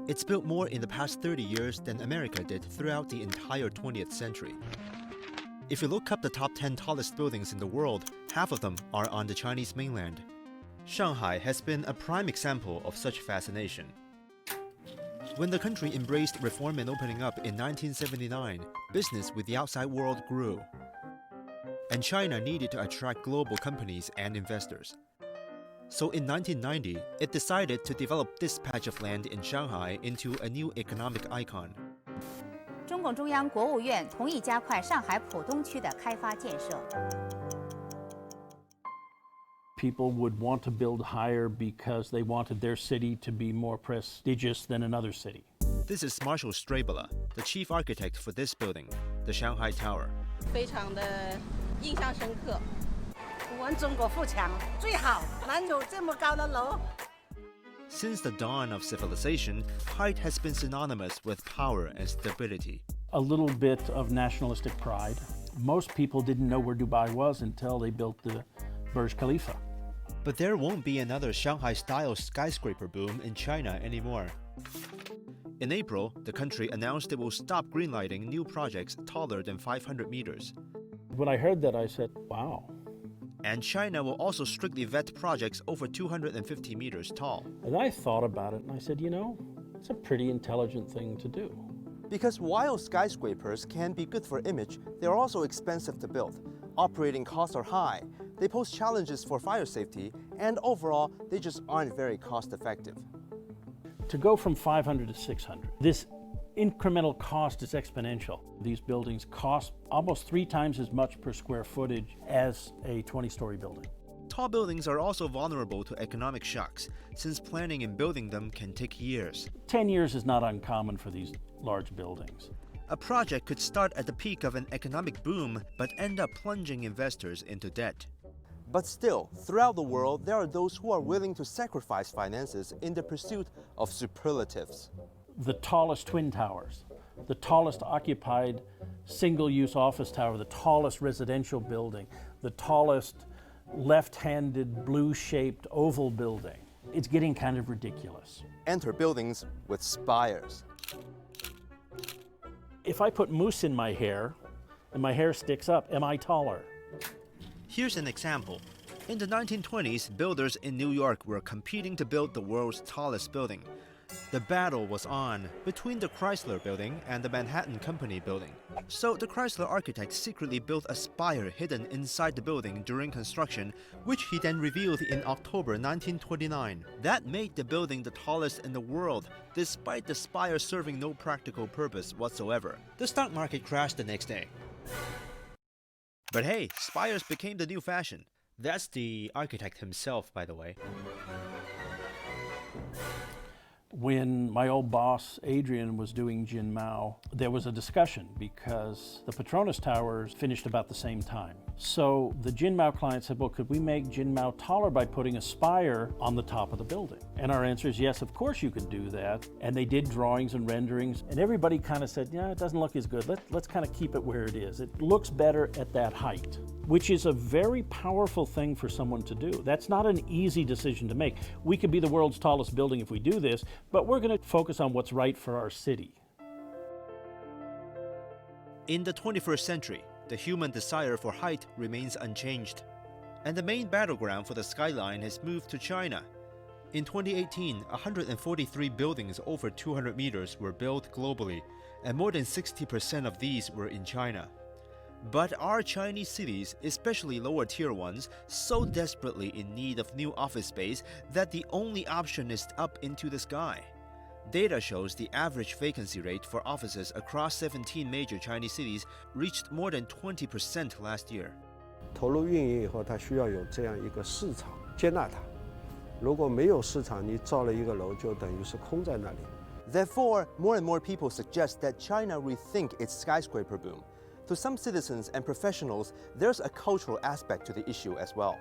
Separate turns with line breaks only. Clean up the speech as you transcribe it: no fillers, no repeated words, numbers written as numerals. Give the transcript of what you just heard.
It's built more in the past 30 years than America did throughout the entire 20th century. If you look up the top 10 tallest buildings in the world, half of them are on the Chinese mainland. Shanghai has been a prime example of such fascination. When the country embraced reform and opening up in 1979, business with the outside world grew. And China needed to attract global companies and investors. So in 1990, it decided to develop this patch of land in Shanghai into a new economic icon.
中共中央国务院同意加快上海浦东区的开发建设。
People would want to build higher because they wanted their city to be more prestigious than another city.
This is Marshall Strabela, the chief architect for this building, the Shanghai Tower.
非常的印象深刻。我们中国富强最好，哪有这么高的楼？
Since the dawn of civilization, height has been synonymous with power and stability.
A little bit of nationalistic pride. Most people didn't know where Dubai was until they built the Burj Khalifa.
But there won't be another Shanghai-style skyscraper boom in China anymore. In April, the country announced it will stop greenlighting new projects taller than 500 meters.
When I heard that, I said, wow.
And China will also strictly vet projects over 250 meters tall.
And I thought about it and I said, you know, it's a pretty intelligent thing to do.
Because while skyscrapers can be good for image, they're also expensive to build. Operating costs are high, they pose challenges for fire safety, and overall, they just aren't very cost-effective.
To go from 500 to 600, this incremental cost is exponential. These buildings cost almost 3 times as much per square footage as a 20-story building.
Tall buildings are also vulnerable to economic shocks, since planning and building them can take years.
10 years is not uncommon for these large buildings.
A project could start at the peak of an economic boom, but end up plunging investors into debt.
But still, throughout the world, there are those who are willing to sacrifice finances in the pursuit of superlatives.
The tallest twin towers, the tallest occupied single-use office tower, the tallest residential building, the tallest left-handed blue-shaped oval building. It's getting kind of ridiculous.
Enter buildings with spires.
If I put mousse in my hair and my hair sticks up, am I taller?
Here's an example. In the 1920s, builders in New York were competing to build the world's tallest building. The battle was on between the Chrysler Building and the Manhattan Company Building. So the Chrysler architect secretly built a spire hidden inside the building during construction, which he then revealed in October 1929. That made the building the tallest in the world, despite the spire serving no practical purpose whatsoever. The stock market crashed the next day. But hey, spires became the new fashion. That's the architect himself, by the way.
When my old boss, Adrian, was doing Jinmao, there was a discussion because the Petronas Towers finished about the same time. So the Jinmao client said, well, could we make Jinmao taller by putting a spire on the top of the building? And our answer is yes, of course you could do that. And they did drawings and renderings, and everybody kind of said, yeah, it doesn't look as good. Let's kind of keep it where it is. It looks better at that height, which is a very powerful thing for someone to do. That's not an easy decision to make. We could be the world's tallest building if we do this, but we're going to focus on what's right for our city.
In the 21st century, the human desire for height remains unchanged. And the main battleground for the skyline has moved to China. In 2018, 143 buildings over 200 meters were built globally, and more than 60% of these were in China. But are Chinese cities, especially lower-tier ones, so desperately in need of new office space that the only option is up into the sky? Data shows the average vacancy rate for offices across 17 major Chinese cities reached more than 20% last year.
投入运营以后，它需要有这样一个市场接纳它。如果没有市场，你造了一个楼，就等于是空在那里。
Therefore, more and more people suggest that China rethink its skyscraper boom. To some citizens and professionals, there's a cultural aspect to the issue as well.